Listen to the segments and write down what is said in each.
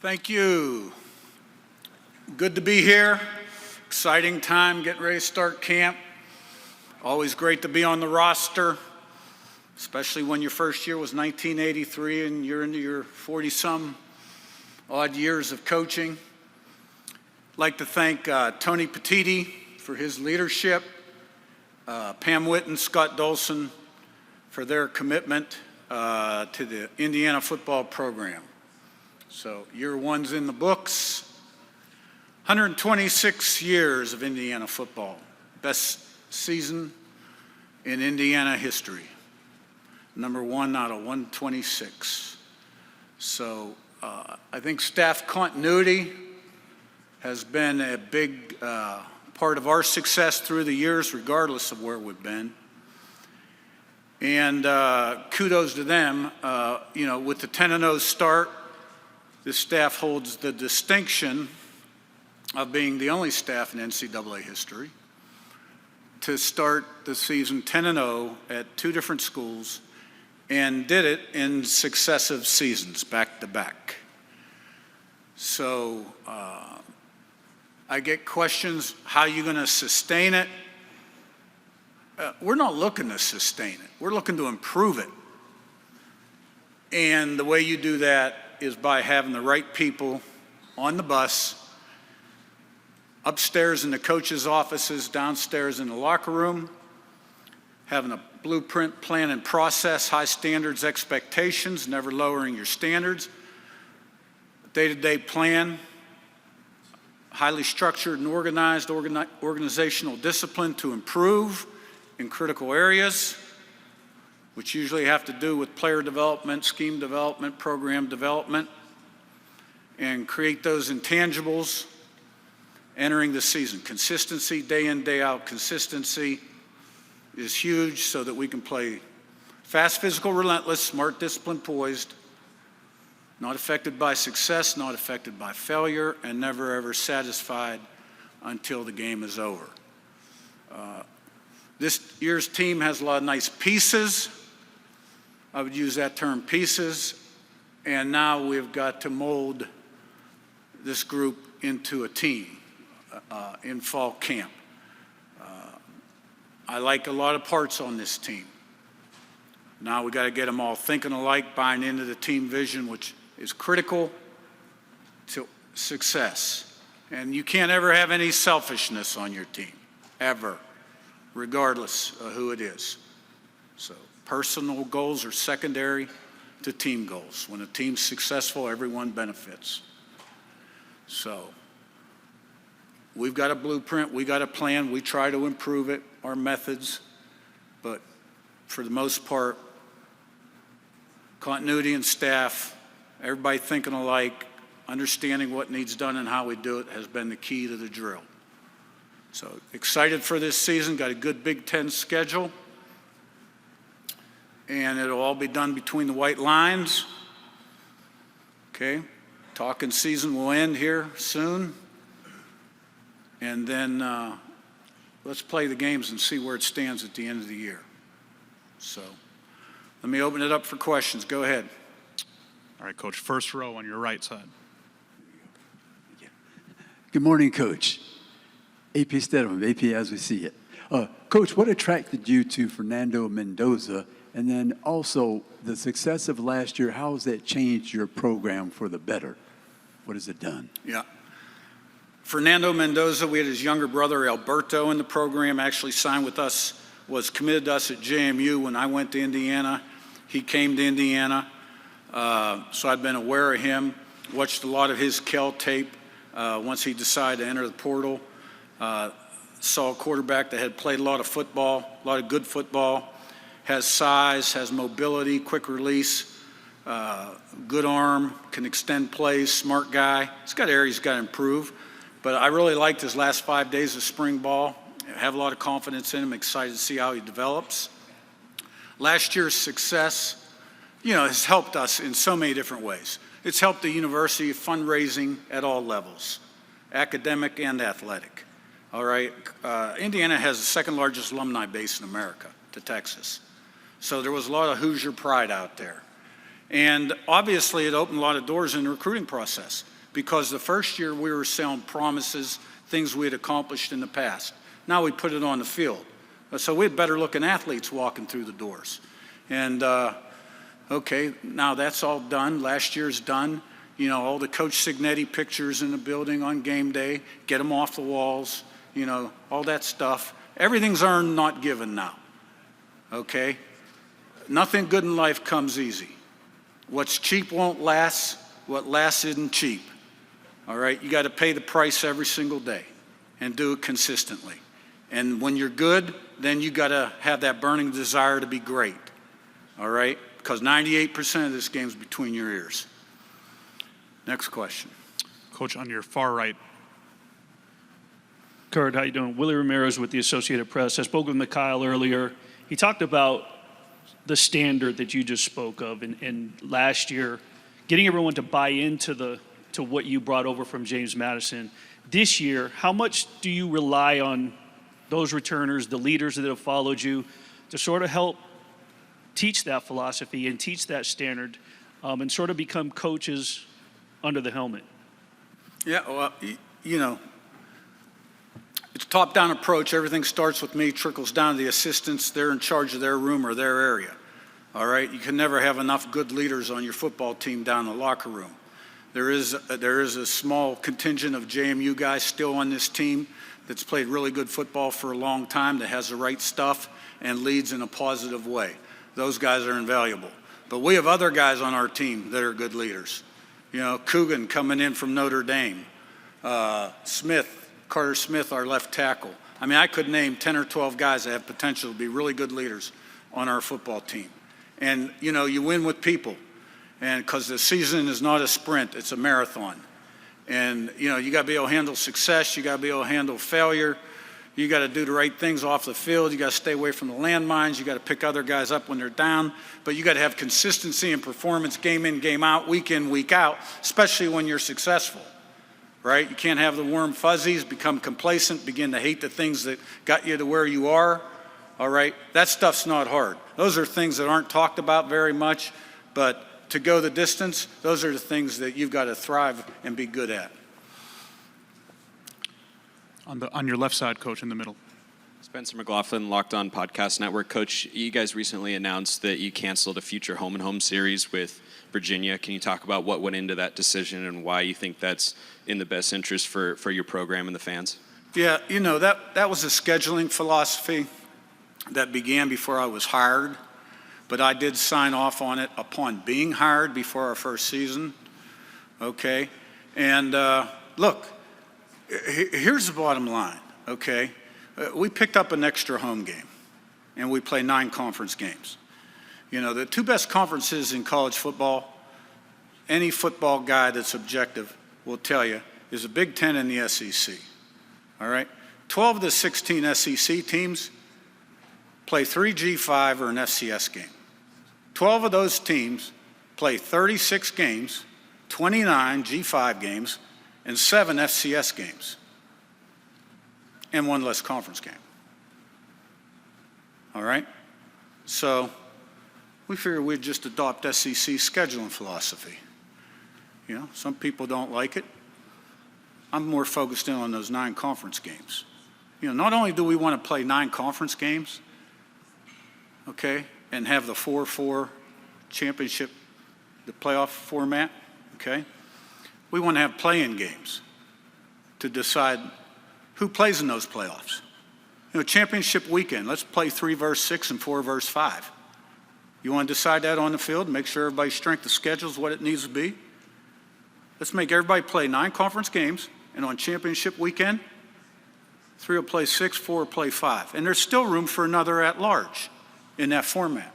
Thank you. Good to be here. Exciting time, getting ready to start camp. Always great to be on the roster, especially when your first year was 1983 and you're into your 40-some odd years of coaching. I'd like to thank Tony Petiti for his leadership, Pam Witt and Scott Dolson for their commitment to the Indiana football program. So year one's in the books. 126 years of Indiana football. Best season in Indiana history. Number one out of 126. So I think staff continuity has been a big part of our success through the years, regardless of where we've been. And kudos to them. With the 10-0 start, this staff holds the distinction of being the only staff in NCAA history to start the season 10-0 at two different schools and did it in successive seasons, back to back. So I get questions, how are you going to sustain it? We're not looking to sustain it. We're looking to improve it. And the way you do that is by having the right people on the bus, upstairs in the coaches' offices, downstairs in the locker room, having a blueprint, plan, and process, high standards, expectations, never lowering your standards, day-to-day plan, highly structured and organized organizational discipline to improve in critical areas, which usually have to do with player development, scheme development, program development, and create those intangibles entering the season. Consistency, day in, day out consistency is huge so that we can play fast, physical, relentless, smart, disciplined, poised, not affected by success, not affected by failure, and never ever satisfied until the game is over. This year's team has a lot of nice pieces. I would use that term, pieces. And now we've got to mold this group into a team in fall camp. I like a lot of parts on this team. Now we got to get them all thinking alike, buying into the team vision, which is critical to success. And you can't ever have any selfishness on your team, ever, regardless of who it is. So personal goals are secondary to team goals. When a team's successful, everyone benefits. So we've got a blueprint, we got a plan, we try to improve it, our methods, but for the most part, continuity and staff, everybody thinking alike, understanding what needs done and how we do it has been the key to the drill. So excited for this season, got a good Big Ten schedule, and it'll all be done between the white lines. Okay, talking season will end here soon. And then let's play the games and see where it stands at the end of the year. So let me open it up for questions. Go ahead. All right, Coach, first row on your right side. Good morning, Coach. AP Stedham, AP as we see it. Coach, what attracted you to Fernando Mendoza? And then also the success of last year, how has that changed your program for the better? What has it done? Yeah. Fernando Mendoza, we had his younger brother Alberto in the program, actually signed with us, was committed to us at JMU when I went to Indiana. He came to Indiana, so I've been aware of him, watched a lot of his Kel tape once he decided to enter the portal. Saw a quarterback that had played a lot of football, a lot of good football, has size, has mobility, quick release, good arm, can extend plays, smart guy. He's got areas he's got to improve. But I really liked his last 5 days of spring ball. I have a lot of confidence in him, excited to see how he develops. Last year's success, has helped us in so many different ways. It's helped the university fundraising at all levels, academic and athletic. All right, Indiana has the second largest alumni base in America to Texas. So there was a lot of Hoosier pride out there. And obviously, it opened a lot of doors in the recruiting process because the first year we were selling promises, things we had accomplished in the past. Now we put it on the field. So we had better looking athletes walking through the doors. And okay, now that's all done. Last year's done. You know, all the Coach Cignetti pictures in the building on game day, get them off the walls, you know, all that stuff. Everything's earned, not given now. Okay? Nothing good in life comes easy. What's cheap won't last. What lasts isn't cheap. All right? You got to pay the price every single day and do it consistently. And when you're good, then you got to have that burning desire to be great. All right? Because 98% of this game is between your ears. Next question. Coach, on your far right. Curt, how you doing? Willie Ramirez with the Associated Press. I spoke with Mikhail earlier. He talked about the standard that you just spoke of, and last year, getting everyone to buy into to what you brought over from James Madison. This year, how much do you rely on those returners, the leaders that have followed you, to sort of help teach that philosophy and teach that standard, and sort of become coaches under the helmet? Yeah, well, you know, it's a top-down approach. Everything starts with me, trickles down to the assistants. They're in charge of their room or their area. All right? You can never have enough good leaders on your football team down in the locker room. There is a small contingent of JMU guys still on this team that's played really good football for a long time, that has the right stuff and leads in a positive way. Those guys are invaluable. But we have other guys on our team that are good leaders. You know, Coogan coming in from Notre Dame. Carter Smith, our left tackle. I mean, I could name 10 or 12 guys that have potential to be really good leaders on our football team. And, you know, you win with people. And because the season is not a sprint, it's a marathon. And, you know, you got to be able to handle success. You got to be able to handle failure. You got to do the right things off the field. You got to stay away from the landmines. You got to pick other guys up when they're down. But you got to have consistency and performance game in, game out, week in, week out, especially when you're successful, right? You can't have the warm fuzzies, become complacent, begin to hate the things that got you to where you are, all right? That stuff's not hard. Those are things that aren't talked about very much, but to go the distance, those are the things that you've got to thrive and be good at. On your left side, Coach, in the middle. Spencer McLaughlin, Locked On Podcast Network. Coach, you guys recently announced that you canceled a future home and home series with Virginia. Can you talk about what went into that decision and why you think that's in the best interest for your program and the fans? Yeah, you know, that was a scheduling philosophy that began before I was hired, but I did sign off on it upon being hired before our first season, okay? And look, here's the bottom line, okay? We picked up an extra home game, and we play 9 conference games. You know, the 2 best conferences in college football, any football guy that's objective will tell you, is the Big Ten and the SEC, all right? 12 of the 16 SEC teams play 3 G5 or an FCS game. 12 of those teams play 36 games, 29 G5 games, and 7 FCS games, and 1 less conference game. All right? So we figured we'd just adopt SEC scheduling philosophy. You know, some people don't like it. I'm more focused in on those 9 conference games. You know, not only do we want to play 9 conference games, okay, and have the 4-4 championship, the playoff format, okay, we want to have play-in games to decide who plays in those playoffs. You know, championship weekend, let's play 3 versus 6 and 4 versus 5. You want to decide that on the field, make sure everybody's strength of schedule is what it needs to be? Let's make everybody play 9 conference games, and on championship weekend, 3 will play 6, 4 will play 5. And there's still room for another at-large in that format.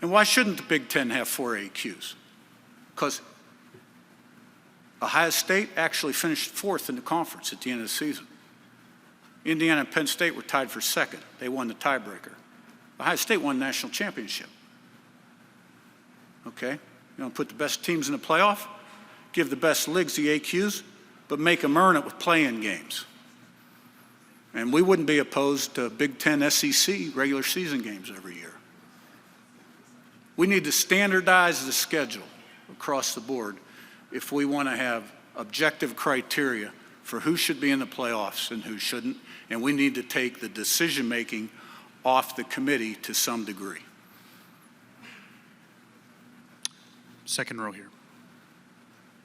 And why shouldn't the Big Ten have 4 AQs? Because Ohio State actually finished 4th in the conference at the end of the season. Indiana and Penn State were tied for 2nd. They won the tiebreaker. Ohio State won the national championship. Okay? You want to put the best teams in the playoff, give the best leagues the AQs, but make them earn it with play-in games. And we wouldn't be opposed to Big Ten SEC regular season games every year. We need to standardize the schedule across the board if we want to have objective criteria for who should be in the playoffs and who shouldn't, and we need to take the decision-making off the committee to some degree. Second row here.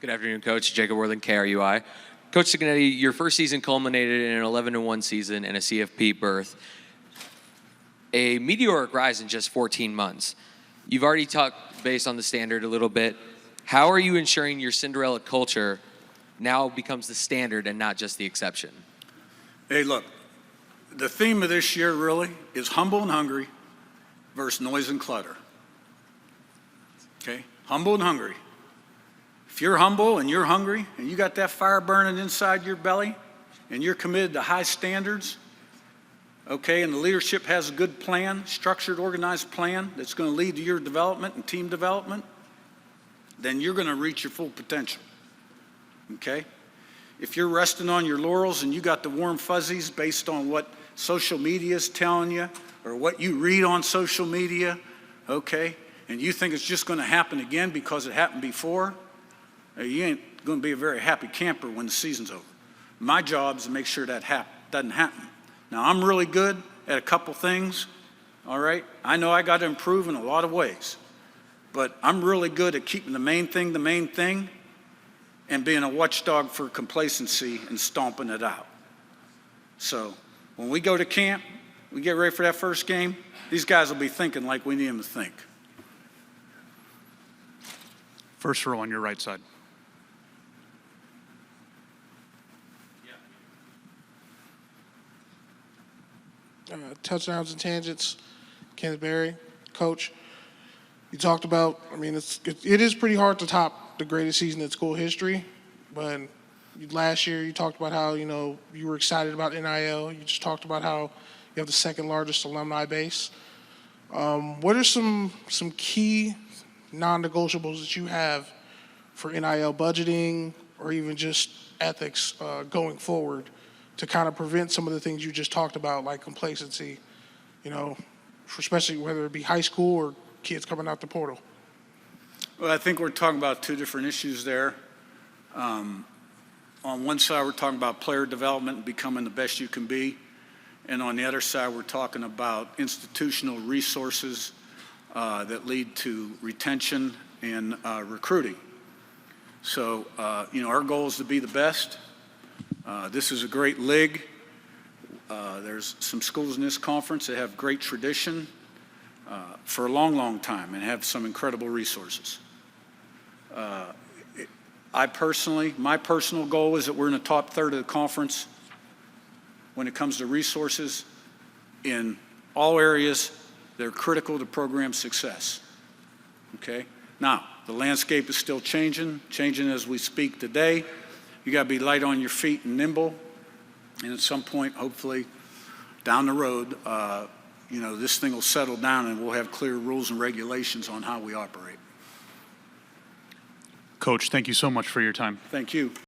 Good afternoon, Coach. Jacob Worthing, KRUI. Coach Cignetti, your first season culminated in an 11-1 season and a CFP berth. A meteoric rise in just 14 months. You've already talked based on the standard a little bit. How are you ensuring your Cinderella culture now becomes the standard and not just the exception? Hey, look, the theme of this year really is humble and hungry versus noise and clutter. Okay? Humble and hungry. If you're humble and you're hungry and you got that fire burning inside your belly and you're committed to high standards, okay, and the leadership has a good plan, structured, organized plan that's going to lead to your development and team development, then you're going to reach your full potential, okay? If you're resting on your laurels and you got the warm fuzzies based on what social media is telling you or what you read on social media, okay, and you think it's just going to happen again because it happened before, you ain't going to be a very happy camper when the season's over. My job is to make sure that doesn't happen. Now, I'm really good at a couple things, all right? I know I got to improve in a lot of ways, but I'm really good at keeping the main thing, and being a watchdog for complacency and stomping it out. So when we go to camp, we get ready for that first game, these guys will be thinking like we need them to think. First row on your right side. Touchdowns and tangents, Kenneth Berry, Coach. You talked about, I mean, it is pretty hard to top the greatest season in school history, but last year you talked about how, you know, you were excited about NIL. You just talked about how you have the second largest alumni base. What are some key non-negotiables that you have for NIL budgeting or even just ethics going forward to kind of prevent some of the things you just talked about, like complacency, you know, especially whether it be high school or kids coming out the portal? Well, I think we're talking about two different issues there. On one side, we're talking about player development and becoming the best you can be. And on the other side, we're talking about institutional resources that lead to retention and recruiting. So, you know, our goal is to be the best. This is a great league. There's some schools in this conference that have great tradition for a long, long time and have some incredible resources. My personal goal is that we're in the top third of the conference when it comes to resources in all areas that are critical to program success. Okay? Now, the landscape is still changing as we speak today. You got to be light on your feet and nimble. And at some point, hopefully, down the road, you know, this thing will settle down and we'll have clear rules and regulations on how we operate. Coach, thank you so much for your time. Thank you.